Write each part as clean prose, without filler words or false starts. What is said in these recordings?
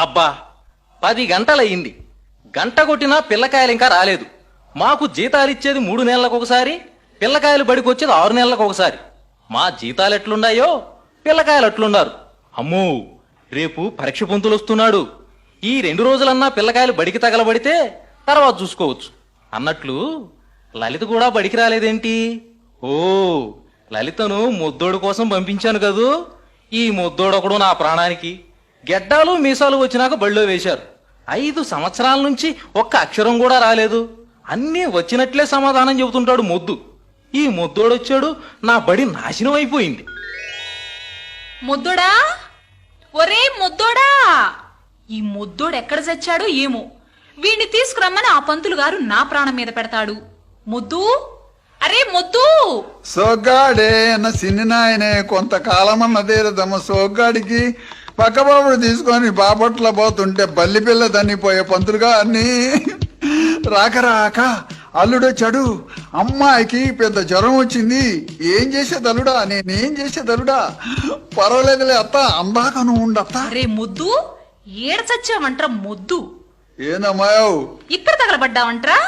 అబ్బా 10 గంటలయ్యింది. గంట కొట్టినా పిల్లకాయలు ఇంకా రాలేదు. మాకు జీతాలిచ్చేది 3 నెలలకు ఒకసారి, పిల్లకాయలు బడికొచ్చేది 6 నెలలకు ఒకసారి. మా జీతాలు ఎట్లున్నాయో పిల్లకాయలు అట్లున్నారు. అమ్మో, రేపు పరీక్ష పొంతులు వస్తున్నాడు. ఈ 2 రోజులన్నా పిల్లకాయలు బడికి తగలబడితే తర్వాత చూసుకోవచ్చు అన్నట్లు లలిత కూడా బడికి రాలేదేంటి? ఓ, లలితను ముద్దోడు కోసం పంపించాను కదూ. ఈ ముద్దోడొకడు నా ప్రాణానికి. గెడ్డాలు మీసాలు వచ్చినాక బడిలో వేశారు. 5 సంవత్సరాల నుంచి ఒక్క అక్షరం కూడా రాలేదు. అన్నీ వచ్చినట్లే సమాధానం చెబుతుంటాడు మొద్దు. ఈ ముద్దోడొచ్చాడు, నా బడి నాశనం అయిపోయింది. ముద్దోడా, ఒరే ముద్దోడా, ఈ ముద్దోడు ఎక్కడ చచ్చాడో ఏమో. వీణ్ణి తీసుకురమ్మని ఆ పంతులు గారు నా ప్రాణం మీద పెడతాడు. ముద్దు, అరే ముద్దు. సోగ్గాడే అన్న సిన్ని నాయనే కొంతకాలమన్నదేరదమ్మ. సోగ్గాడికి పక్కబాబుడు తీసుకొని బాపట్ల పోతుంటే బల్లి పిల్ల తన్నిపోయే పంతులు గారిని రాక రాక అల్లుడొచ్చాడు. అమ్మాయికి పెద్ద జ్వరం వచ్చింది. ఏం చేసేది అల్లుడా, నేనేం చేసేది అల్లుడా? పర్వాలేదులే అత్త, అందాక నువ్వు ఉండత్త. అరే ముద్దు, ఏడ చచ్చావంట్రా ముద్దు? ఏందమ్మాయో ఇక్కడ తగలబడ్డావంట్రా?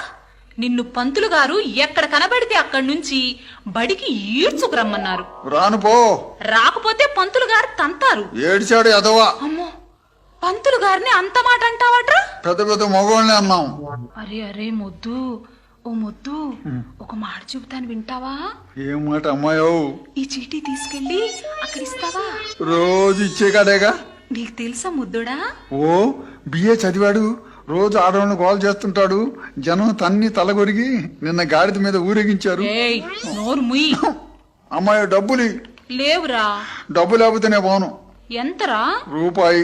నిన్ను పంతులు గారు ఎక్కడ కనబడితే అక్కడి నుంచి బడికి ఈడ్చుకురమ్మన్నారు. రాను పో. రాకపోతే పంతులు గారు తంతారు. ఏడ్చాడు ఎదవా. అమ్మో, పంతులు గారిని అంత మాట అంటావట్రా? పెద్ద పెద్ద మగవాళ్ళని అన్నాం. అరే అరే ముద్దు, ఓ ముద్దు, ఒక మాట చెబుతాను వింటావా? ఏం మాట అమ్మాయో? ఈ చీటీ తీసుకెళ్లి అక్కడ ఇస్తావా? రోజు ఇచ్చే కాడేగా. నీకు తెలుసా ముద్దుడా? ఓ, బిఏ చదివాడు. రోజు ఆడవాళ్ళని గోల్ చేస్తుంటాడు. జనం తన్ని తలగొరిగి నిన్న గాడిద మీద ఊరేగించారు. ఏయ్, నోరు ముయ్. అమ్మాయి డబ్బులు లేవురా. డబ్బు లేకపోతేనే పోను. ఎంతరా? రూపాయి.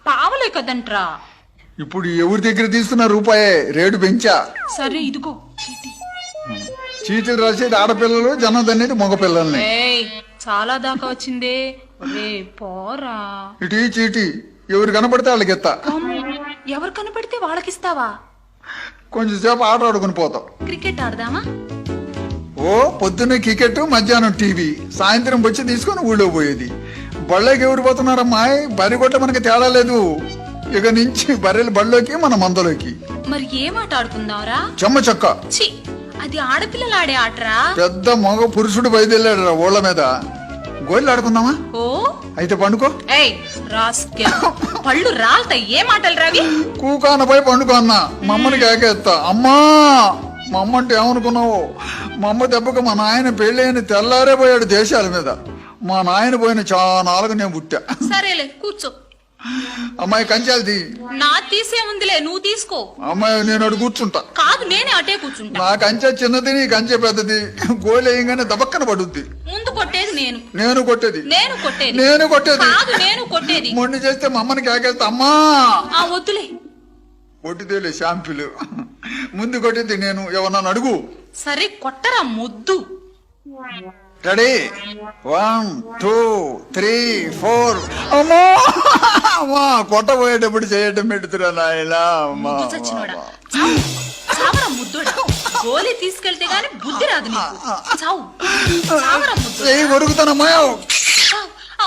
పావలే కదంట్రా. ఇప్పుడు ఎవరి దగ్గర తీసుకున్న రూపాయే, రేటు పెంచా. సరే ఇదిగో చీటీ. చీటీలు రాసేది ఆడపిల్లలు, జనం తన్నేది మగపిల్లల్ని. ఏయ్, చాలా దాకా వచ్చిందే. రే పోరా. ఇటీ చీటీ ఎవరు కనపడితే వాళ్ళకి ఎత్తా. ఎవరు కనపడితే వాళ్ళకిస్తావా? కొంచెం సేపు ఆట ఆడుకుని పోతాం. క్రికెట్ ఆడదామా? ఓ, పొద్దున్నే క్రికెట్, మధ్యాహ్నం టీవీ, సాయంత్రం వచ్చి తీసుకొని ఊళ్ళో పోయేది. బళ్ళకి ఎవరు పోతున్నారమ్మా? బరి కొట్ట మనకి తేడా లేదు. ఇక నుంచి బర్రెలు బళ్ళలోకి, మన మందలోకి. మరి ఏం ఆట ఆడుకుందాంరా? చెమ్మ చక్క. ఛీ, అది ఆడపిల్లలు ఆడే ఆటరా. పెద్ద మగ పురుషుడు బయలుదేరాడు ఊళ్ళ మీద. గోళ్ళు ఆడుకుందామా? ఓ, అయితే పండుకో. ఏయ్ రాస్కెల్, పళ్ళు రాల్తాయి. ఏ మాటలు రావి? కూకానపై పండుకో అన్నా. మమ్మని కేకేస్తా. అమ్మా, మా అమ్మ అంటే ఏమనుకున్నావు? మా అమ్మ దెబ్బకు మా నాయన పెళ్ళైన తెల్లారే పోయాడు దేశాల మీద. మా నాయన పోయిన చానాలుగా నేను పుట్టా. సరేలే కూర్చో. అమ్మాయి కంచాలది. నా తీసే ఉందిలే, నువ్వు తీసుకో. అమ్మాయి నేను అడు కూర్చుంటా. కాదు, నేనే అటే కూర్చుంటా. నా కంచె చిన్నది, నీ కంచె పెద్దది. గోలు వేయంగానే దబక్కన పడుద్ది. ముందు కొట్టేది నేను. నేను కొట్టేది. నేను కొట్టేది. నేను కొట్టేది. కాదు, నేను కొట్టేది. మొండి చేస్తే మా అమ్మని కేకేస్తా. అమ్మా, ఆ వద్దులే. కొట్టిదేలే షాంపులు. ముందు కొట్టింది నేను. ఎవరన్నా అడుగు. సరే కొట్టరా ముద్దు. రెడీ, 1 2 3 4. అమ్మా, అమ్మా, కొట్టబోయేటప్పుడు చేయటం పెడుతురా నాయనా. ముద్దు చచ్చినోడా, చావరా ముద్దుడా. గోలీ తీసుకెళ్తే గాని బుద్ధి రాదు నీకు. చావు, చావరా ముద్దు. చెయ్యి కొరుకుతానమ్మా.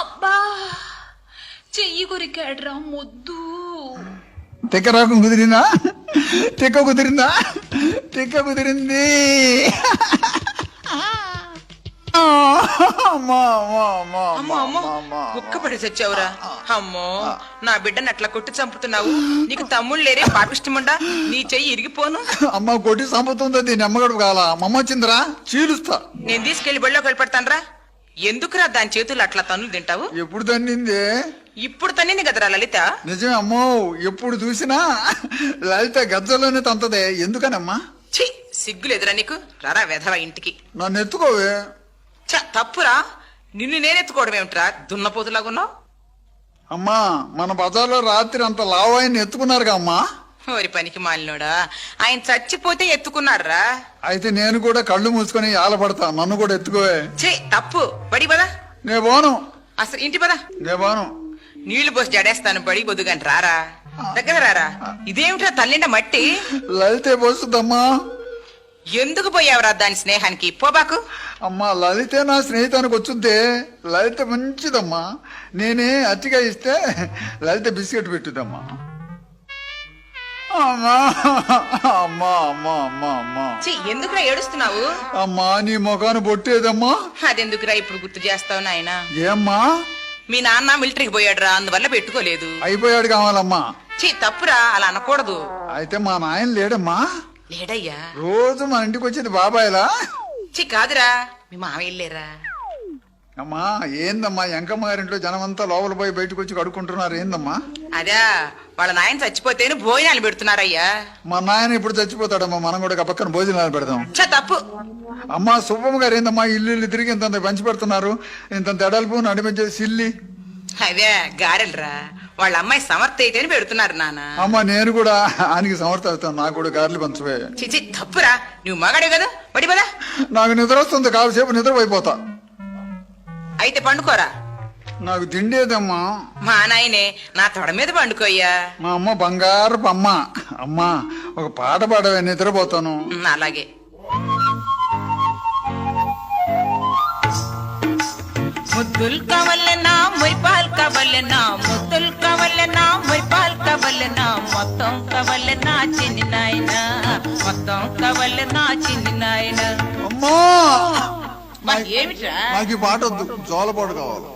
అబ్బా, చెయ్యి కొరికాడ్రా ముద్దు. తిక్క రాకం కుదిరిందా? తిక్క కుదిరిందా? తిక్క కుదిరింది. గుక్కపడి చచ్చావురా. అమ్మో, నా బిడ్డను అట్లా కొట్టి చంపుతున్నావు. నీకు తమ్ముళ్ళు లేరే పాపిష్టముండా? నీ చెయ్యి ఇరిగిపోను. అమ్మ కొట్టి చంపుతుంది. దీని అమ్మగడుపు కాల. మమ్మ వచ్చిందిరా, చీలుస్తా. నేను తీసుకెళ్లి బళ్ళోకి వెళ్ళిపెడతానరా. ఎందుకురా దాని చేతులు అట్లా తన్నులు తింటావు? ఎప్పుడు తన్నింది? ఇప్పుడు తన్నింది కదరా లలిత. నిజమే అమ్మో, ఎప్పుడు చూసినా లలిత గజ్జలోనే తంతదే. ఎందుకనమ్మా? ఛీ, సిగ్గులేదురా నీకు? రారా వెధవ ఇంటికి. నన్ను ఎత్తుకోవే. తప్పురా. నిన్ను నేనెత్తుకోవడం ఏమిట్రా, దున్నపోతులాగున్నావు? అమ్మా, మన బజార్లో రాత్రి అంత లావాయిని ఎత్తుకున్నారుగా అమ్మా. ఓరి పనికి మాలినోడా, ఆయన చచ్చిపోతే ఎత్తుకున్నాడురా. అయితే నేను కూడా కళ్ళు మూసుకొని ఆలపడతా. నన్ను కూడా ఎత్తుకోవే. ఛీ, తప్పు. బడి పదా. నే పోను. అసలు ఇంటి పదా. నే పోను. నీళ్లు పోసి జడేస్తాను. బడి బొద్దుగాని రారా, దగ్గర రారా. ఇదేమిట్రా తల్లిండ మట్టి? లలితే పోస్తుందమ్మా. ఎందుకు పోయావురా దాని స్నేహానికి పోబాకు. అమ్మా లలితే నా స్నేహితానికి వచ్చుద్దే. లలిత మంచిదమ్మా. నేనే అతిగా ఇస్తే లలిత బిస్కెట్ పెట్టుదమ్మా. అమ్మా అమ్మా అమ్మా అమ్మా అమ్మా ఛీ, ఎందుకురా ఏడుస్తున్నావు? అమ్మా నీ ముఖాన్ని బొట్టేదమ్మా. అదెందుకురా ఇప్పుడు గుర్తు చేస్తావు నాయనా? ఏమ్మా? మీ నాన్న మిలిటరీకి పోయాడురా, అందువల్ల పెట్టుకోలేదు. అయిపోయాడు కావాలమ్మా. ఛీ, తప్పురా, అలా అనకూడదు. అయితే మా నాయన లేడమ్మా. లేడయ్యా. రోజు మన ఇంటికి వచ్చేది బాబాయ్లా. ఛీ, కాదురా, మీ మావయ్య లేరా? అమ్మా ఏందమ్మా ఎంకమ్మ గారింట్లో జనమంతా లోపల పోయి బయటకు వచ్చి కడుక్కుంటున్నారు ఏందమ్మా? అదే వాళ్ళ నాయన చచ్చిపోతేనే భోజనాలు పెడుతున్నారయ్యా. మా నాయన ఇప్పుడు చచ్చిపోతాడమ్మా, మనం కూడా పక్కన భోజనాలు పెడదాం. ఛ, తప్పు. అమ్మా సుబ్బమ్మ గారు ఏందమ్మా ఇల్లు తిరిగి ఇంత పంచి పెడుతున్నారు, ఇంత ఎడల్పు నడిపించేది సిల్లి. అదే గారెలరా, వాళ్ళ అమ్మాయి సమర్థ అయితేనే పెడుతున్నారు నాన్న. అమ్మా నేను కూడా ఆయనకి సమర్థ అవుతాను, నాకు కూడా గారెలు పంచవే. చిచి, తప్పురా, నువ్వు మగాడే కదా, పడి పదా. నాకు నిద్ర వస్తుంది, కాసేపు నిద్రపోయిపోతా. అయితే పండుకోరా. నాకు తిండేదమ్మా. మా నాయనే నా తొడ మీద పండుకోయ్యా. మా అమ్మ బంగారపు అమ్మ. అమ్మా ఒక పాట పాడవే, నిద్రపోతాను. అలాగే. ముద్దులు కావాలన్నా మొయ్పాలు కావాలన్నా, ముద్దులు కావాలన్నా మొయ్పాలు కావాలన్నా, మొత్తం కావాలన్నా చిన్ని నాయన, మొత్తం కావాలన్నా చిన్ని నాయన. అమ్మా ఏమిట్రా? నాకు ఈ పాట వద్దు, జోలపాటు కావాలి.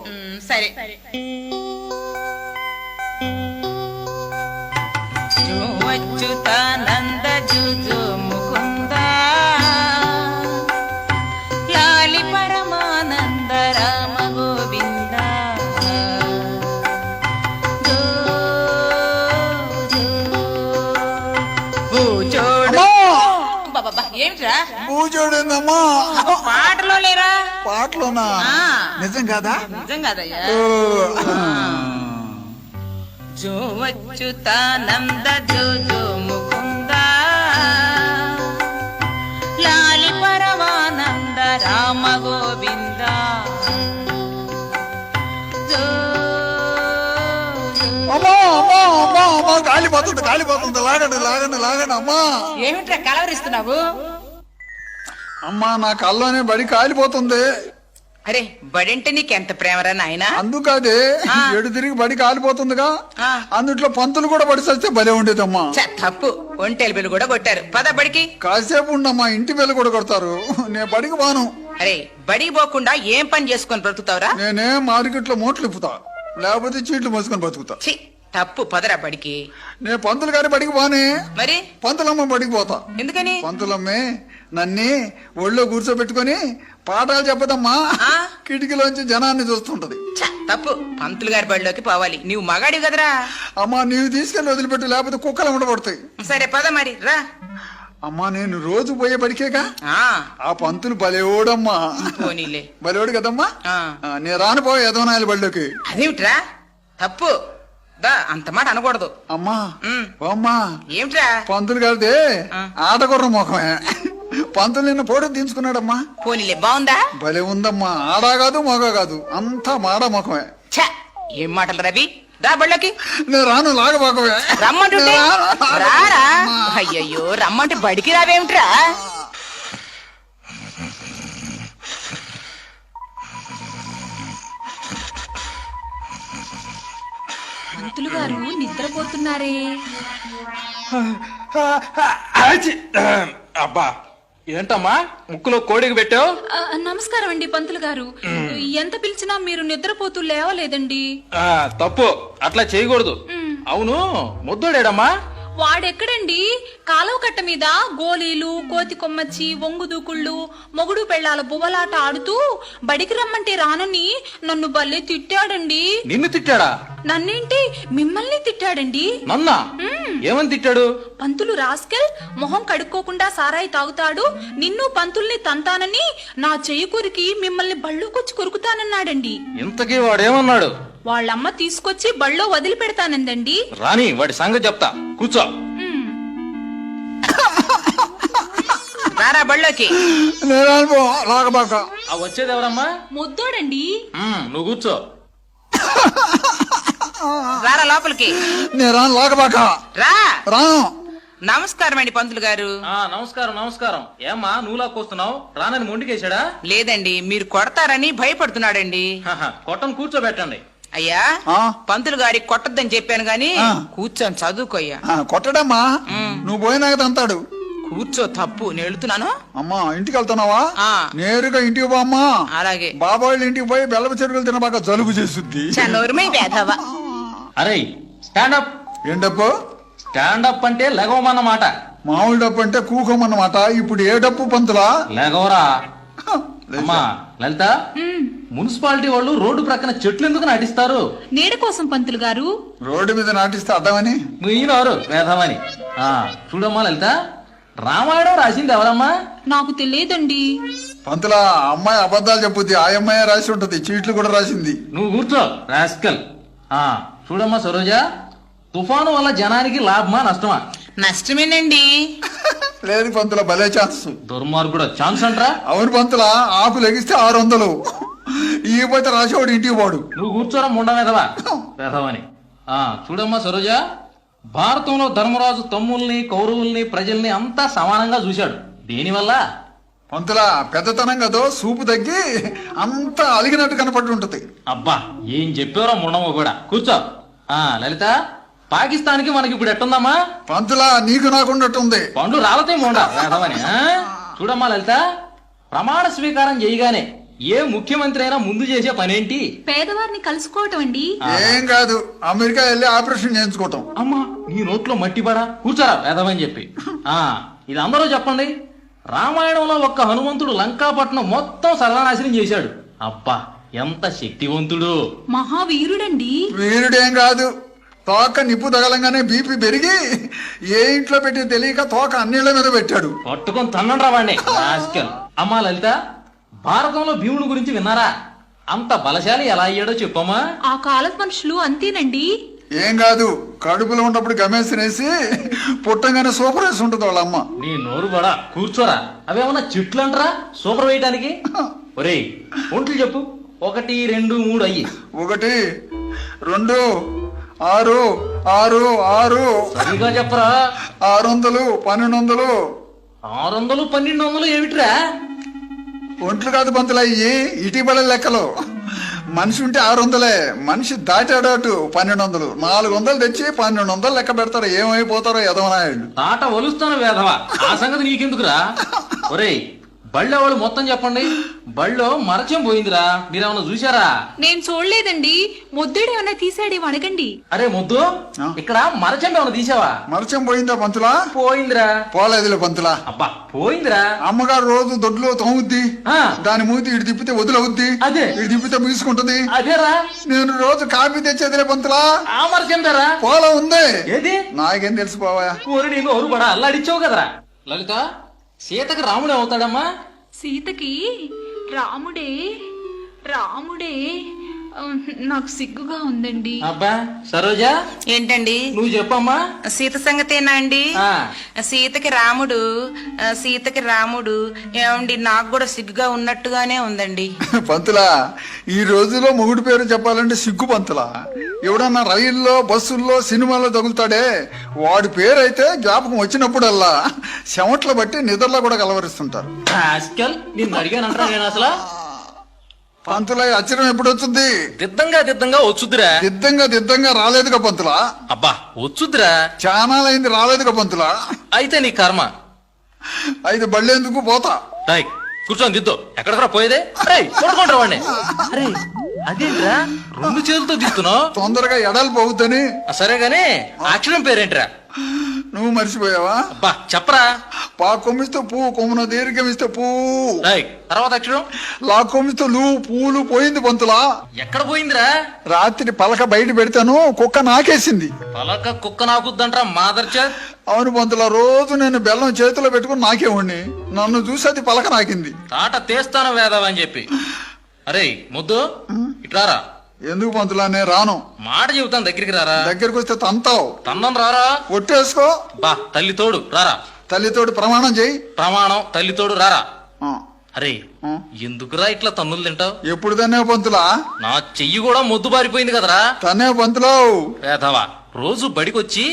సరే. అచ్యుతానంద జుజు ముకుంద, లాలి పరమానంద రామ గోవింద. ఏమిట్రా? పూజోడేందమ్మా? పాటలో లేరా? పాటలోనా? నిజం కాదా? నిజం కాదయ్యా. జో అచ్యుతానంద జో జో ముకుంద, లాలి పరమానంద రామ గోవింద. అమ్మా అమ్మా అమ్మా అమ్మా కాలిపోతుంది, కాలిపోతుంది, లాగండి లాగండి లాగండి. అమ్మా ఏమిట్రా కలవరిస్తున్నావు? అమ్మా నా కల్లోనే బడి కాలిపోతుంది. అరే బడంటే నీకెంత ప్రేమరా నాయనా? అందుకదే ఎడు తిరిగి బడి కాలిపోతుందిగా, అందుట్లో పంతులు కూడా బడి చస్తే భలే ఉండేదమ్మా. తప్పు, ఒంటెలు బిల్లు కూడా కొట్టారు. పద బడికి. కాసేపు ఉండమ్మా, ఇంటి బిల్లు కూడా కొడతారు. నేను బడికి పోను. అరే బడికి పోకుండా ఏం పని చేసుకొని బ్రతుకుతావురా? నేనే మార్కెట్లో మోట్లు ఇప్పుతా, లేకపోతే చీట్లు మోసుకొని బతుకుతా. ఛీ, తప్పు, పదరా బడికి. నేను పంతులు గారి బడికి పోనే, మరి పంతులమ్మ బడికి పోతా. ఎందుకని? పంతులమ్మే నన్ని ఒళ్ళో కూర్చోబెట్టుకొని పాఠాలు చెప్పదమ్మా, కిటికీలోంచి జనాన్ని చూస్తుంటది. తప్పు, పంతులు గారి బడిలోకి పోవాలి. నువ్వు మగాడి కదరా. అమ్మా నీవు తీసుకెళ్ళి వదిలిపెట్టు, లేకపోతే కుక్కలు ఉండబడతాయి. సరే పద మరి రా. అమ్మా నేను రోజు పోయే బడికేగా. ఆ పంతులు బలేోడమ్మా. పోనీలే, బలేోడు కదమ్మా. నేను రానుపోయే యదవనాయల బడిలోకి. అదేమిట్రా? తప్పు, దా అంత మాట అనకూడదు. అమ్మా అమ్మా ఏమిట్రా? పంతులు గారిదే ఆటగుర్ర ముఖమే. పంతులు నిన్న పోటీ దించుకున్నాడమ్మా. పోనీలే, బాగుందా? భలే ఉందమ్మా. ఆడా కాదు మగ కాదు, అంతా మాడ ముఖమే. ఛ, ఏం మాటలు రవి? దా బళ్ళకి. నేను రాను, లాగబాకమే. రమ్మంటుంటే రారా? అయ్యయ్యో, రమ్మంటే బడికి రావేమిట్రా? పంతులు గారు నిద్రపోతున్నారే. అబ్బా ఏంటమ్మా ముక్కులో కోడికి పెట్టావు? నమస్కారం అండి పంతులు గారు. ఎంత పిలిచినా మీరు నిద్రపోతూ లేవలేదండి. తప్పు, అట్లా చేయకూడదు. అవును ముద్దోడేడమ్మా? వాడెక్కడండి? కాలువ కట్ట మీద గోలీలు, కోతి కొమ్మచ్చి, ఒంగు దూకుళ్ళు, మొగుడు పెళ్ళాల బువ్వలాట ఆడుతూ బడికి రమ్మంటే రానని నన్ను భలే తిట్టాడండి. నిన్ను తిట్టాడా? నన్నేంటి, మిమ్మల్ని తిట్టాడండి. నన్నా? ఏమని తిట్టాడు? పంతులు రాస్కెల్, మొహం కడుక్కోకుండా సారాయి తాగుతాడు, నిన్ను పంతుల్ని తంతానని నా చెయ్యి కొరికి మిమ్మల్ని బళ్ళోకొచ్చి కొరుకుతానన్నాడండి. ఇంతకీ వాడేమన్నాడు? వాళ్ళమ్మ తీసుకొచ్చి బళ్ళో వదిలి పెడతానందండి. రాని వాడి సంగతి చెప్తా, కూర్చో. రారా బళ్ళోకి. లాగబాక. వచ్చేది ఎవరమ్మా? ముద్దోడండి. నువ్వు కూర్చో. రారా లోపలికి. నేను రాను, లాగబాక. రా. రాను. నమస్కారం అండి పంతులు గారు. నమస్కారం నమస్కారం. ఏమ్మా నువ్వులా కూస్తున్నావు? రానని మొండికేశాడా? లేదండి, మీరు కొడతారని భయపడుతున్నాడండి. కొట్టను కూర్చోబెట్టండి. అయ్యా, ఆ? పంతులు గారికి కొట్టద్దని చెప్పాను గాని ఆ. కూర్చొని చదువుకోయ్యా. కొట్టడమ్మా, నువ్వు పోయినాక తంతాడు. కూర్చో, తప్పు నేను వెళుతున్నాను. అమ్మా ఇంటికి వెళ్తున్నావా? ఆ. నేరుగా ఇంటికి పో అమ్మా. అలాగే. బాబాయ్ ఇంటికి పోయి బెల్లపు చెరుకులు తినబాక జలుబు చేస్తుంది. చనోరుమై వేధవా. అరే స్టాండప్. ఏంటప్పు? స్టాండప్ అంటే లెగవమన్నమాట. మామూలు డప్పు అంటే కూకోమన్నమాట. ఇప్పుడు ఏ డప్పు పంతులా? లెగవరా. అమ్మా లలిత, మున్సిపాలిటీ వాళ్ళు రోడ్డు ప్రక్కన చెట్లు ఎందుకు నాటిస్తారు? నీడ కోసం పంతులు గారు. రోడ్డు మీద నాటిస్తే అర్థమని. మీనవారు వేధమని. చూడమ్మా లలిత, రామాయణం రాసింది ఎవరమ్మా? నాకు తెలియదండి. పంతులా, అమ్మాయి అబద్ధాలు చెప్పుద్ది. ఆ అమ్మాయి రాసి ఉంటది, చీట్లు కూడా రాసింది. నువ్వు కూర్చో రాస్కల్. చూడమ్మా సరోజ, తుఫాను వల్ల జనానికి లాభమా నష్టమా? నష్టమేనండి. లేదు పంతుల, భలే ఛాన్స్. దుర్మార్గుడు ఛాన్స్ అంటరా? అవును పంతులా, ఆకు లెగిస్తే 600. ఈ పోతే రాసేవాడు ఇంటికి పోడు. నువ్వు కూర్చోరా ముండ వేధవా వేధవని. చూడమ్మా సరోజ, భారతంలో ధర్మరాజు తమ్ముల్ని కౌరవుల్ని ప్రజల్ని అంతా సమానంగా చూశాడు. దేనివల్ల? పంతులా, పెద్దతనం కదో సూపు తగ్గి అంతా అలిగినట్టు కనపడి ఉంటది. అబ్బా ఏం చెప్పారో ముండమ్మ కూడా. కూర్చో. లలిత, పాకిస్తాన్కి మనకి ఇప్పుడు ఎట్టుందమ్మా? పంతులా, నీకు నాకుండట్టుంది. పండు రాలతే ముండ వేధవని. చూడమ్మా లలిత, ప్రమాణ స్వీకారం చేయగానే ఏ ముఖ్యమంత్రి అయినా ముందు చేసే పనేంటి? పేదవారిని కలుసుకోవటం అండి. ఏం కాదు, అమెరికా వెళ్ళి ఆపరేషన్ చేయించుకోవటం. అమ్మా నీ నోట్లో మట్టి పడా. కూర్చోరా వేధమని చెప్పి. ఇది అందరూ చెప్పండి. రామాయణంలో ఒక్క హనుమంతుడు లంకాపట్నం మొత్తం సర్వనాశనం చేశాడు. అబ్బా ఎంత శక్తివంతుడు. మహావీరుడండి. వీరుడేం కాదు, తోక నిప్పు తగలంగానే బీపీ పెరిగి ఏ ఇంట్లో పెట్టి తెలియక తోక అన్నిళ్ల మీద పెట్టాడు. పట్టుకొని తన్నండి రావాణ్ణి. అమ్మా లలిత, భారతంలో భీముడు గురించి విన్నారా? అంత బలశాలి ఎలా అయ్యాడో చెప్పమ్మా. ఆ కాలపు మనుషులు అంతేనండి. ఏం కాదు, కడుపులో ఉన్నప్పుడు గమేసినేసి పుట్టంగానే సూపర్ వేసి ఉంటుంది వాళ్ళ అమ్మ. నీ నోరు బడా. కూర్చోరా. అవేమన్నా చెట్లు అంటరా సూపర్ వేయటానికి? ఒరేయ్ ఒంట్లు చెప్పు. 1, 2, 3 అయ్యి. 1, 2, 6, 6, 6. సరిగా చెప్పరా. 600, 1200. 600, 1200 ఏమిట్రా? ఒంట్లు కాదు పంతులు, అయ్యి ఇటీవల లెక్కలు. మనిషి ఉంటే 600, మనిషి దాటాడటు 1200. 400 తెచ్చి 1200 లెక్క పెడతారు. ఏమైపోతారో ఎదవనాయుడు. తాట వలుస్తాను వేధవా. ఆ సంగతి నీకెందుకురా? ఒరేయ్ బళ్ళో వాళ్ళు మొత్తం చెప్పండి. బళ్ళో మరచం పోయిందిరా, మీరేమన్నా చూసారా? నేను చూడలేదండి. ముద్దుడు ఏమన్నా తీసాడేమో అడగండి. అరే ముద్దు, ఇక్కడ మరచం ఏమన్నా తీసావా? మరచం పోయిందా పంతులా? పోయిందిరా. పోలేదులే పంతులా. అబ్బా పోయిందిరా. అమ్మగారు రోజు దొడ్లో తోముద్ది. దాని మూతి ఇటు తిప్పితే వదిలవుద్ది, అదే ఇటు తిప్పితే ముగిసుకుంటది. అదేరా. నేను రోజు కాఫీ తెచ్చేదిలే పంతులా. ఆ మరచం ధరా పోలా ఉంది. ఏది? నాకేం తెలిసిపోవా. ఊరి నీకు ఒరు పడా అల్లాడిచ్చావు కదరా. లలిత, సీతకి రాముడే అవుతాడమ్మా? సీతకి రాముడే. రాముడే. నాకు సిగ్గుగా ఉందండి. అబ్బా సరోజా, ఏంటండి? నువ్వు చెప్పమ్మా. సీత సంగతేనా అండి? సీతకి రాముడు. సీతకి రాముడు ఏమండి? నాకు కూడా సిగ్గుగా ఉన్నట్టుగానే ఉందండి. పంతులా, ఈ రోజులో మొగుడు పేరు చెప్పాలంటే సిగ్గు పంతులా. ఎవడన్నా రైల్లో బస్సుల్లో సినిమాల్లో తగులుతాడే, వాడి పేరు అయితే జ్ఞాపకం వచ్చినప్పుడల్లా చెమట్లు బట్టి నిద్రలో కూడా కలవరిస్తుంటారు. నిన్ను అడిగానంటా నేను అసలు. పంతులా, అచ్చరం ఎప్పుడు వచ్చింది? దిద్దంగా వచ్చుద్దిరా. దిద్దంగా రాలేదుగా పంతులా. అబ్బా వచ్చుద్దిరా. చానాలైంది రాలేదుగా పంతులా. అయితే నీ కర్మ. అయితే బళ్ళేందుకు పోతా. కూర్చొని దిద్దు. ఎక్కడికరా పోయేదే? కొట్టుకుంటారు వాడిని. అరే అదేంట్రా 2 చేతులతో దిస్తున్నావు? తొందరగా ఎడాలి పోవద్దని. సరే గాని అక్షరం పేరేంట్రా? నువ్వు మర్చిపోయావా? అబ్బా చెప్పరా. పా కొమ్మిస్తే పువ్వు, కొమ్మున దీర్ఘమిస్తే పువ్వు. తర్వాత అక్షరం లా కొమ్మిస్తే పూలు పోయింది పంతులా. ఎక్కడ పోయిందిరా? రాత్రి పలక బయట పెడతాను, కుక్క నాకేసింది. పలక కుక్క నాకుద్దంట్రా మాదర్చా. అవును పంతులా, రోజు నేను బెల్లం చేతిలో పెట్టుకుని నాకేవాడిని. నన్ను చూసి అది పలక నాకింది. తాట తీస్తాను వేదవని చెప్పి. అరే ముద్దు ఇట్లారా. ఎందుకు పంతులా? నేను రాను. మాట చెబుతాను, దగ్గరికి రారా. దగ్గరికి వస్తే తంతావు. తన్నం రారా. ఒట్టేసుకో. బా తల్లి తోడు రారా. తల్లితోడు ప్రమాణం చెయ్యి. ప్రమాణం తల్లి తోడు రారా. అరే ఎందుకురా ఇట్లా తన్నులు తింటావు? ఎప్పుడు తనే పంతులా? నా చెయ్యి కూడా మొద్దు బారిపోయింది కదరా. తనే పంతులో. వేధవా రోజు బడికొచ్చి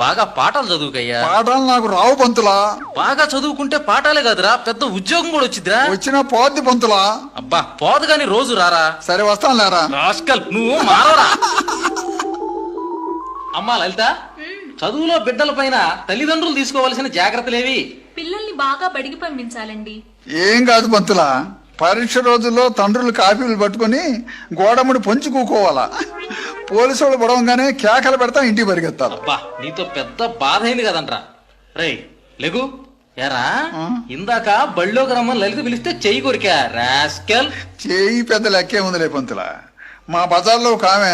బాగా పాఠాలు చదువుకయ్యా. పాఠాలు నాకు రావు పంతులా. బాగా చదువుకుంటే పాఠాలే కదరా, పెద్ద ఉద్యోగం కూడా వచ్చిద్దిరా. వచ్చిన పోద్ది పంతులా. అబ్బా పోదు గాని రోజు రారా. సరే వస్తాను లేరా. రాస్కల్ నువ్వు మారవరా. అమ్మా లలిత, చదువులో బిడ్డల పైన తల్లిదండ్రులు తీసుకోవాల్సిన జాగ్రత్తలేవి? పిల్లల్ని బాగా బడికి పంపించాలండి. ఏం కాదు పంతులా, పరీక్ష రోజుల్లో తండ్రులు కాపీలు పట్టుకుని గోడముడి పొంచి కూకోవాలా. పోలీసు వాళ్ళు పడవంగానే కేకలు పెడతా ఇంటికి పరిగెత్తాలి. అబ్బా నీతో పెద్ద బాధ అయింది కదంట్రా. రేయ్ లెగు. ఎరా ఇందాక బళ్ళోకి రమ్మని లలిత పిలిస్తే చెయ్యి కొరికా రాస్కల్. చేయి పెద్ద లెక్కే ఉందిలే పంతులా. మా బజార్లో ఒక ఆమె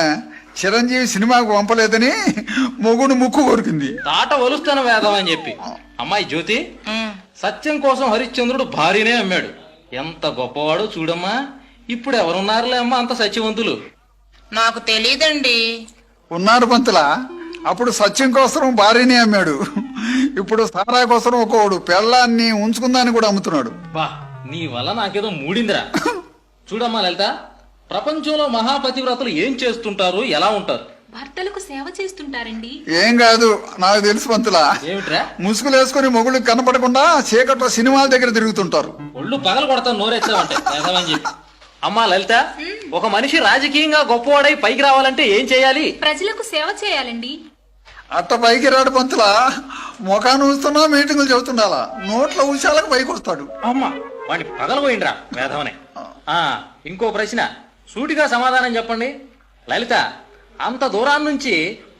చిరంజీవి సినిమాకు పంపలేదని మొగుడు ముక్కు కొరికింది. తాట ఒలుస్తాను వేదం అని చెప్పి. అమ్మాయి జ్యోతి, సత్యం కోసం హరిశ్చంద్రుడు భార్యనే అమ్మాడు. ఎంత గొప్పవాడో చూడమ్మా. ఇప్పుడు ఎవరున్నారులే అమ్మా అంత సత్యవంతులు? నాకు తెలీదండి. ఉన్నారు పంతులా. అప్పుడు సత్యం కోసం భార్యని అమ్మాడు. ఇప్పుడు సారా కోసం ఒకడు పెళ్ళాన్ని ఉంచుకుందాన్ని కూడా అమ్ముతున్నాడు. బా నీ వల్ల నాకేదో మూడిందిరా. చూడమ్మా లలిత, ప్రపంచంలో మహాపతివ్రతలు ఏం చేస్తుంటారు, ఎలా ఉంటారు? భర్తలకు సేవ చేస్తుంటారండి. ఏం కాదు, నాకు తెలుసు పంతులా. ఏమిట్రా? ముసుగులు వేసుకుని మొగుళ్ళు కనపడకుండా చీకట్లో సినిమాల దగ్గర తిరుగుతుంటారు. ఒళ్ళు పగలు కొడతాను నోరెచ్చావంటే వేదమని చెప్పి. అమ్మా లలిత, ఒక మనిషి రాజకీయంగా గొప్పవాడై పైకి రావాలంటే ఏం చేయాలి? ప్రజలకు సేవ చేయాలండి. అట్ట పైకి రాడు పంతులా. ముఖాన్ని ఊస్తున్నా మీటింగులు చెబుతుండాలా. నోట్ల ఉషాలకు పైకి వస్తాడు. అమ్మా వాడిని పగలపోయిండ్రా వేధవనే. ఇంకో ప్రశ్న, సూటిగా సమాధానం చెప్పండి. లలిత, అంత దూరాన్ని నుంచి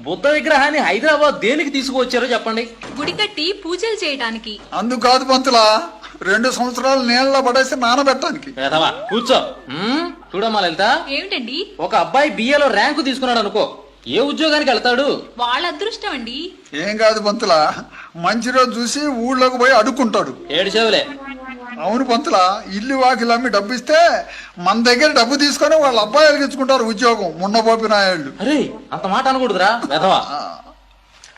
బుద్ధ విగ్రహాన్ని హైదరాబాద్ దేనికి తీసుకువచ్చారో చెప్పండి. గుడి కట్టి పూజలు చేయడానికి. అందుకు కాదు పంతులా, 2 సంవత్సరాలు నీళ్ళలో పడేసి నానబెట్టడానికి. వేధవా కూర్చో. చూడమ్మా లలిత, ఏమిటండి? ఒక అబ్బాయి బిఏలో ర్యాంకు తీసుకున్నాడు అనుకో, ఏ ఉద్యోగానికి వెళ్తాడు? వాళ్ళ అదృష్టం అండి. ఏం కాదు పంతులా, మంచి రోజు చూసి ఊళ్ళోకి పోయి అడుక్కుంటాడు. ఏడు చెవులే. అవును పంతులా, ఇల్లు వాకిలు అమ్మి డబ్బు ఇస్తే మన దగ్గర డబ్బు తీసుకొని వాళ్ళ అబ్బాయిలు ఇచ్చుకుంటారు ఉద్యోగం. మున్నపోపి నాయుళ్ళు. అరే అంత మాట అనకూడదురా వేధవా.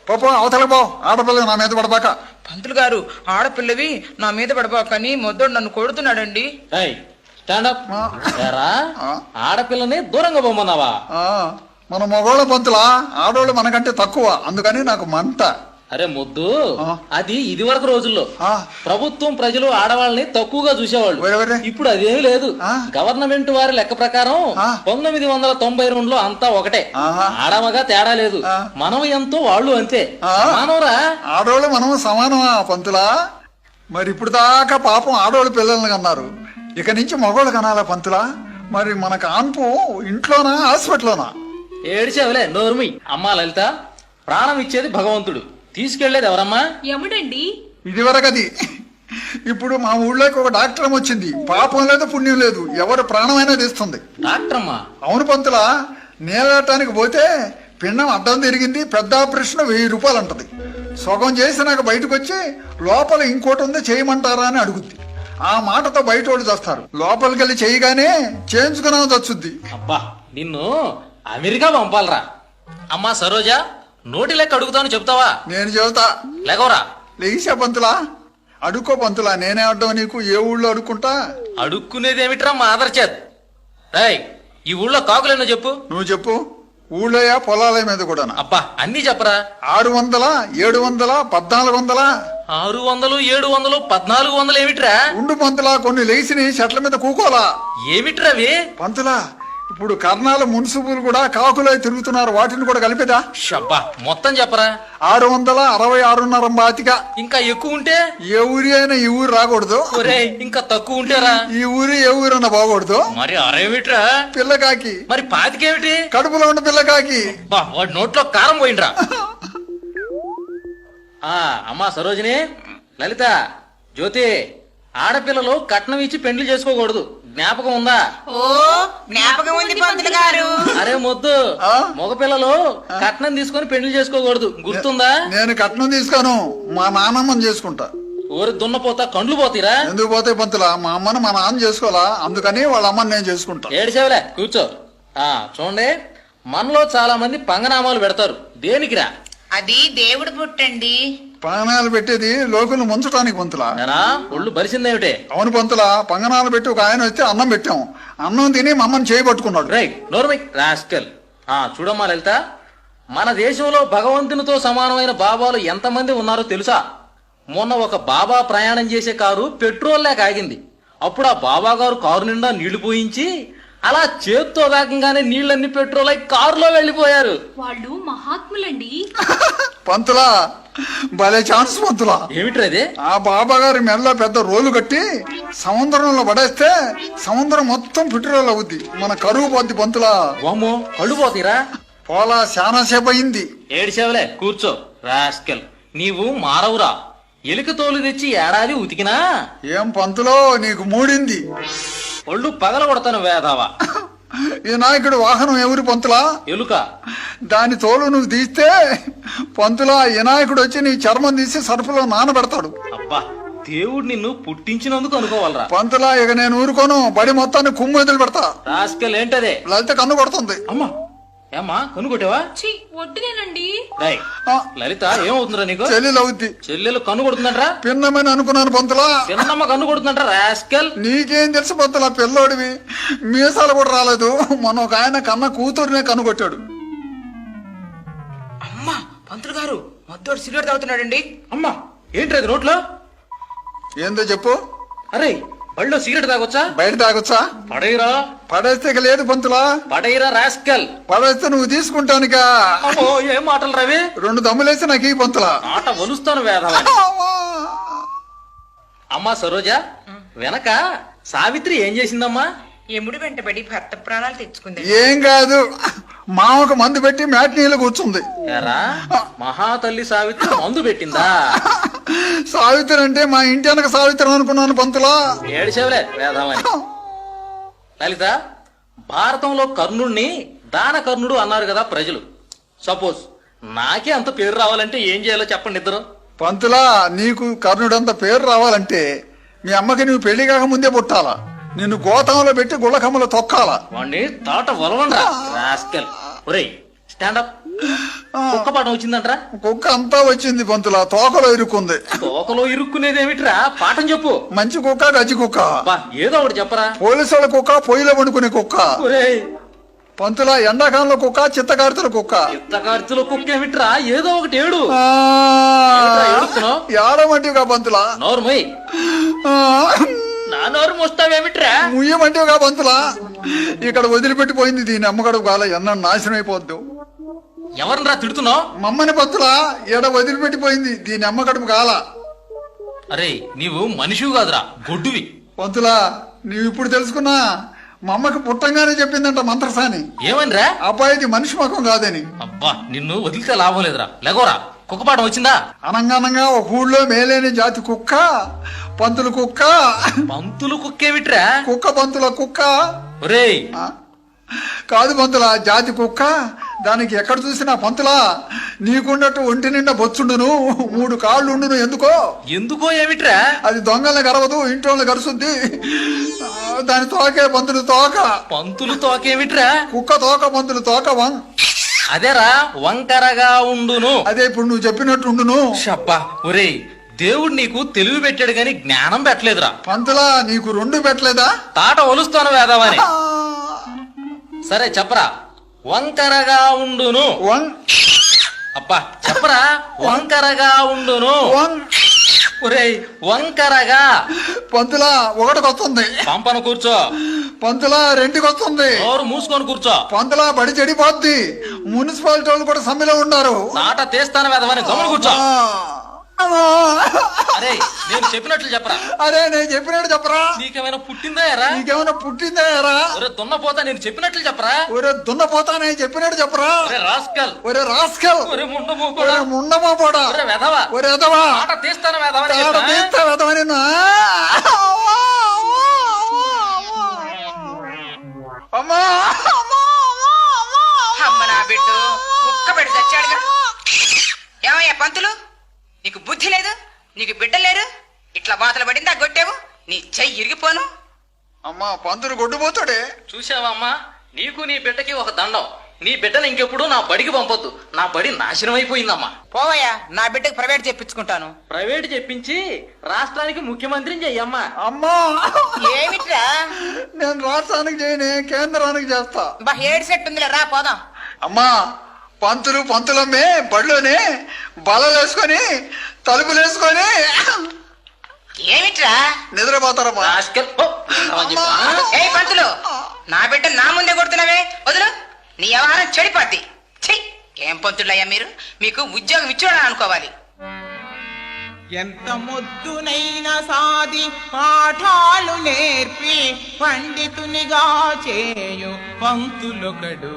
పాప అవతలకు పో, ఆడపిల్ల నా మీద పడబాక. పంతులు గారు, ఆడపిల్లవి నా మీద పడబాకని మొద్దోడు నన్ను కొడుతున్నాడండి. స్టాండప్. ఆడపిల్లని దూరంగా పోమన్నావా? మన మగోళ్ళ పంతులా, ఆడోళ్ళు మనకంటే తక్కువ, అందుకని నాకు మంట. అరే ముద్దు, అది ఇది వరకు రోజుల్లో ఆ. ప్రభుత్వం ప్రజలు ఆడవాళ్ళని తక్కువగా చూసేవాళ్ళు. ఒరే. ఇప్పుడు అదేమీ లేదు. గవర్నమెంట్ వారి లెక్క ప్రకారం 1992లో అంతా ఒకటే. ఆడమగా తేడా లేదు. మనం ఎంతో వాళ్ళు అంతే. మానవరా, ఆడోళ్ళు మనం సమానమా పంతులా? మరి ఇప్పుడు దాకా పాపం ఆడోళ్ళు పిల్లల్ని కన్నారు, ఇక నుంచి మగోళ్ళు కనాలా పంతులా? మరి మన కాన్పు ఇంట్లోనా హాస్పిటల్లోనా? ఏడిచేవలే నోర్మి. అమ్మా లలిత, ప్రాణం ఇచ్చేది భగవంతుడు, తీసుకెళ్లేది ఎవరమ్మా? యముడండి. ఇదివరకది. ఇప్పుడు మా ఊళ్ళోకి ఒక డాక్టర్ వచ్చింది. పాపం లేదు పుణ్యం లేదు, ఎవరు ప్రాణమైనా తీస్తుంది. డాక్టర్ అమ్మా? అవును పంతులా, నేలటానికి పోతే పిండం అడ్డం తిరిగింది, పెద్ద ఆపరేషన్ 1000 రూపాయలు అంటది. సగం చేసి నాకు బయటకు వచ్చి లోపల ఇంకోటి ఉంది చేయమంటారా అని అడుగుద్ది. ఆ మాటతో బయట వాళ్ళు చేస్తారు. లోపలికి వెళ్ళి చేయగానే చేయించుకున్నా చచ్చుద్ది. అబ్బా నిన్ను అమెరికా పంపాలరా. అమ్మా సరోజా, నోటి లెక్క అడుగుతాను చెప్తావా? నేను చెబుతా. లేకవరా. లేచా పంతులా, అడుక్కో పంతులా. నేనే అడ్డం నీకు, ఏ ఊళ్ళో అడుక్కుంటా? అడుక్కునేదేమిట్రా మా ఆదర్చేత్. రాయ్, ఈ ఊళ్ళో కాకులేనో చెప్పు. నువ్వు చెప్పు. ఊళ్ళోయా పొలాల మీద కూడా? అబ్బా అన్ని చెప్పరా. 600, 700, 1400. 600, 700, 1400 ఏమిట్రా? ఉండు పంతులా, కొన్ని లేచిని చెట్ల మీద కూకోలా. ఏమిట్రవి? పంతులా, ఇప్పుడు కర్ణాల మున్సిపులు కూడా కాకులై తిరుగుతున్నారు, వాటిని కూడా కలిపేదా? షబ్బా మొత్తం చెప్పరా. 666.5 బాతిక. ఇంకా ఎక్కువ ఉంటే? ఏ ఊరి అయినా ఈ ఊరు రాకూడదు. ఇంకా తక్కువ ఉంటేరా? ఈ ఊరి ఏ ఊరన్నా బాగూడదు. మరి అరేమిట్రా? పిల్లకాకి. మరి పాతికేమిటి? కడుపులో ఉన్న పిల్లకాకి. వాడి నోట్లో కారం పోయిండ్రా. అమ్మా సరోజిని, లలిత, జ్యోతి, ఆడపిల్లలు కట్నం ఇచ్చి పెండ్లి చేసుకోకూడదు, జ్ఞాపకం ఉందా? ఓ జ్ఞాపకం ఉంది పంతులు గారు. అరే మొద్దు, మగపిల్లలు కట్నం తీసుకొని పెండ్లి చేసుకోకూడదు, గుర్తుందా? నేను కట్నం తీసుకోను, మా నాన్నమ్మని చేసుకుంటా. ఊరి దున్నపోతా కండ్లు పోతీరా? ఎందుకు పోతాయి పంతులా? మా అమ్మని మా నాన్న చేసుకోవాలా, అందుకని వాళ్ళ అమ్మని నేను చేసుకుంటా. ఏడిసేవలే కూర్చో. చూడండి, మనలో చాలా మంది పంగనామాలు పెడతారు. దేనికిరా? అది దేవుడు పుట్టండి. పంగనాలు పెట్టేది లోకులు ముంచడానికి పంతులా. ఒళ్ళు బలిసిందేమిటే? అవును పంతులా, పంగనాలు పెట్టి ఒక ఆయన వస్తే అన్నం పెట్టాం. అన్నం తిని మా అమ్మని చేయబట్టుకున్నాడు. రైట్ నోర్మై రాస్కల్. చూడమ్మా లలిత, మన దేశంలో భగవంతునితో సమానమైన బాబాలు ఎంతమంది ఉన్నారో తెలుసా? మొన్న ఒక బాబా ప్రయాణం చేసే కారు పెట్రోల్ లేక ఆగింది. అప్పుడు ఆ బాబా గారు కారు నిండా నీళ్లు పోయించి అలా చేత్తో వేగంగానే నీళ్ళన్ని పెట్రోల్ అయి కారులో వెళ్లిపోయారు. వాళ్ళు మహాత్ములండి. పంతులా భలే ఛాన్స్ పంతులా. ఏమిట్రదే? ఆ బాబా గారి మెల్ల పెద్ద రోలు కట్టి సముద్రంలో పడేస్తే సముద్రం మొత్తం పెట్రోల్ అవుద్ది, మన కరువు పోద్ది పంతులా. వామ్మో, కళ్ళు పోతీరా? పోలా చాలా సేపు అయింది. ఏడిసేవలే, కూర్చో రాస్కెల్. నీవు మారవురా. ఎలుక తోలు తెచ్చి ఏడాది ఉతికినా ఏం పంతులో నీకు మూడింది? ఒళ్ళు పగల కొడతాను వేదావా. ఈ నాయకుడు వాహనం ఎవరి పంతులా? ఎలుక. దాని తోలు నువ్వు తీస్తే పంతులా ఈ నాయకుడు వచ్చి నీ చర్మం తీసి సరుపులో నానబెడతాడు. అబ్బా, దేవుడు నిన్ను పుట్టించినందుకు అనుకోవాలరా. పంతులా ఇక నేను ఊరుకోను, బడి మొత్తాన్ని కుమ్ము వదిలి పెడతా. రాస్కెల్ ఏంటదే? లలిత కన్ను కొడుతుంది. అమ్మా, ఏమ్మా కనుగొట్టావా? ఛీ, వడ్డునేనండి. రేయ్, ఆ, లలిత ఏమవుతుందిరా నీకు? చెల్లెలు అవుద్ది. చెల్లెలు కన్ను కొడుతుందంట్రా? పిన్నమని అనుకున్నాను పంతులా. చిన్నమ్మ కన్ను కొడుతుందంట్రా రాస్కెల్. నీకేం తెలుసు పంతులా, పిల్లోడివి మీసాలు కూడా రాలేదు. మొన్న ఒక ఆయన కన్న కూతురునే కనుగొట్టాడు. అమ్మా పంతులు గారు మొద్దోడు సిగరెట్ తాగుతున్నాడండి. అమ్మా, ఏంట్రా అది నోట్లో? ఏందో చెప్పు. అరే, బళ్ళో సిగరెట్ తాగొచ్చా? బయట తాగొచ్చా? పడేరా. పడేస్తే ఇక లేదు పంతులా. పడేరా రాస్కెల్. పడేస్తే నువ్వు తీసుకుంటానుగా. అమ్మో, ఏం మాటలు రవి? 2 దమ్ములేసి నాకు ఈ పంతులా. ఆట వలుస్తాను వేదవా. అమ్మా సరోజ, వెనక సావిత్రి ఏం చేసిందమ్మా? ఎముడు వెంటబడి భర్త ప్రాణాలు తెచ్చుకుంది. ఏం కాదు, మామకు మందు పెట్టి మ్యాట్నీలో కూర్చుంది. ఎరా, మహాతల్లి సావిత్రి మందు పెట్టిందా? సావిత్రి అంటే మా ఇంటి వెనక సావిత్రి అనుకున్నాను పంతులా. ఏడిసేవలే వేదామని. లలిత, భారతంలో కర్ణుణ్ణి దాన కర్ణుడు అన్నారు కదా ప్రజలు. సపోజ్ నాకే అంత పేరు రావాలంటే ఏం చేయాలో చెప్పండి ఇద్దరు. పంతులా, నీకు కర్ణుడంత పేరు రావాలంటే మీ అమ్మకి నువ్వు పెళ్లి కాక ముందే పుట్టాలా. నిన్ను గోతంలో పెట్టి గుళ్ళకమ్మలో తొక్కాలా. వాణ్ణి తాట వలవండ్రా రాస్కెల్. ఒరేయ్, స్టాండప్. కుక్క పాఠం వచ్చిందంట్రా? కుక్క అంతా వచ్చింది పంతులా, తోకలో ఇరుక్కుంది. తోకలో ఇరుక్కునేదేమిట్రా? పాఠం చెప్పు. మంచి కుక్క గజ్జి కుక్క. బా, ఏదో ఒకటి చెప్పరా. పోలీసుల కుక్క, పొయ్యిలో వండుకునే కుక్క. ఒరేయ్, పంతులా, ఎండాకాలంలో కుక్క, చిత్తకారుతుల కుక్క. చిత్తకార్తులో కుక్క ఏమిట్రా? ఏదో ఒకటి ఏడు. ఆ, ఏమిట్రా ఏడుస్తున్నావ్? ఏడమంటివిగా పంతులా. నోరుమోయ్. ఆ, నా నోరు మోస్తావేమిట్రా? ముయ్యమంటివిగా పంతులా. ఇక్కడ వదిలిపెట్టిపోయింది దీని అమ్మగడు కాల, ఎన్న నాశనం అయిపోద్దు. ఎవరినరా తిడుతున్నావు? మమ్మని పంతులా, ఎడ వదిలిపెట్టిపోయింది దీని అమ్మగడుపు కాల. అరే, నీవు మనిషివి కాదురా, గొడ్డువి. పంతులా, నీవు ఇప్పుడు తెలుసుకున్నా, మా అమ్మకి పుట్టంగానే చెప్పిందంట మంత్రసాని. ఏమనిరా? అబ్బాయిది మనిషి ముఖం కాదని. అబ్బా, నిన్ను వదిలితే లాభం లేదురా. లెగోరా, కుక్కపాఠం వచ్చిందా? అనంగానంగా ఒక ఊళ్ళో మేలేని జాతి కుక్క, పంతులు కుక్క. పంతులు కుక్కేమిట్రా? కుక్క పంతుల కుక్క. ఒరేయ్, ఆ? కాదు పంతుల, జాతి కుక్క. దానికి ఎక్కడ చూసినా పంతులా, నీకున్నట్టు ఒంటి నిండా బొచ్చుండును, 3 కాళ్ళు ఉండును. ఎందుకో? ఎందుకో ఏమిట్రా? అది దొంగల్ని గరవదు, ఇంటోళ్ళని గరుసుద్ది. దాని తోకే పంతులు తోక. పంతులు తోకేమిట్రా? కుక్క తోక, పంతులు తోక. అదేరా, వంకరగా ఉండును. అదే ఇప్పుడు నువ్వు చెప్పినట్టు ఉండును. షబ్బా, ఒరేయ్, దేవుడు నీకు తెలివి పెట్టాడు గాని జ్ఞానం పెట్టలేదురా. పంతులా, నీకు 2 పెట్టలేదా? తాట ఒలుస్తాను వేదావని. సరే చెప్పరా. వంకరగా ఉండును. అబ్బా చెప్పరా. వంకరగా ఉండును. ఒరేయ్, వంకరగా. పంతులా, 1కి వస్తుంది. పంపను కూర్చో. పంతులా, 2కి వస్తుంది. నోరు మూసుకొని కూర్చో. పంతులా, బడి చెడిపోద్ది. మున్సిపాలిటీ వాళ్ళు కూడా సమ్మెలో ఉన్నారు. తాట తీస్తాను వేదవని గమన కూర్చో. అరే, నేను చెప్పినట్లు చెప్పరా. అరే, నేను చెప్పినట్టు చెప్పరా. నీకేమైనా పుట్టిందా ఎరా? నీకేమైనా పుట్టిందా ఎరా? ఒరే దున్నపోతా, నేను చెప్పినట్లు చెప్పరా. ఒరే దున్నపోతా, నేను చెప్పినట్టు చెప్పరా. ఒరే రాస్కల్. ఒరే రాస్కల్. ఒరే ముండమో ఒరే ముండమో పోడా. ఒరే వెధవా. ఒరే ఎదవా. తాట తీస్తాను వేదవని తాట చెప్పరా? తీస్తా వెదవని. అమ్మా, అమ్మ నా బిడ్డ ముక్క పెడి చచ్చాడుగా. ఏమయ్యా పంతులు, నీకు బుద్ధి లేదు, నీకు బిడ్డ లేరు, ఇట్లా బాతలు పడిందా కొట్టావు, నీ చెయ్యి ఇరిగిపోను. అమ్మా, పంతులు గొడ్డుపోతాడే. చూసావా అమ్మా, నీకు నీ బిడ్డకి ఒక దండం. నీ బిడ్డను ఇంకెప్పుడు నా బడికి పంపొద్దు. నా బడి నాశనం అయిపోయిందమ్మా. పోవయ్యా, నా బిడ్డకి ప్రైవేట్ చెప్పించుకుంటాను. ప్రైవేట్ చెప్పించి రాష్ట్రానికి ముఖ్యమంత్రిని చెయ్యమ్మా. అమ్మా, ఏమిట్రా? నేను రాష్ట్రానికి చేయనే, కేంద్రానికి చేస్తా. బా 7 సెట్ ఉందిలే, రా పోదాం. అమ్మా, పంతులమ్మే బడిలోనే బలలేసుకొని తలుపులేసుకొని ఏమిట్రా నిద్రపోతారమ్మా. రాస్కెల్. ఓ, అమ్మా. ఏ పంతులు, నా బిడ్డ నా ముందే కొడుతున్నావే, వదులు. నీ వ్యవహారం చెడిపోద్ది. ఛీ, ఏం పంతులయ్యా మీరు? మీకు ఉద్యోగం ఇచ్చోడా అనుకోవాలి. ఎంత మొద్దునైనా సాది పాఠాలు నేర్పి పండితునిగా చేయు పంతులొకడు.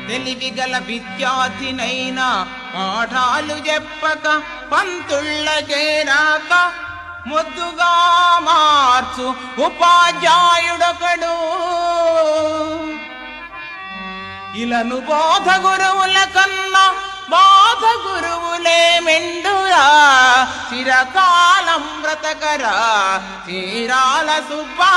తెలివిగల విద్యార్థినైనా పాఠాలు చెప్పక పంతుళ్ళకే రాక మొద్దుగా మార్చు ఉపాధ్యాయుడొకడు. ఇలను బోధ గురువుల కన్నా బాధ గురువులే మెండురా, చిరకాలం బ్రతకరా చీరాల సుబ్బా.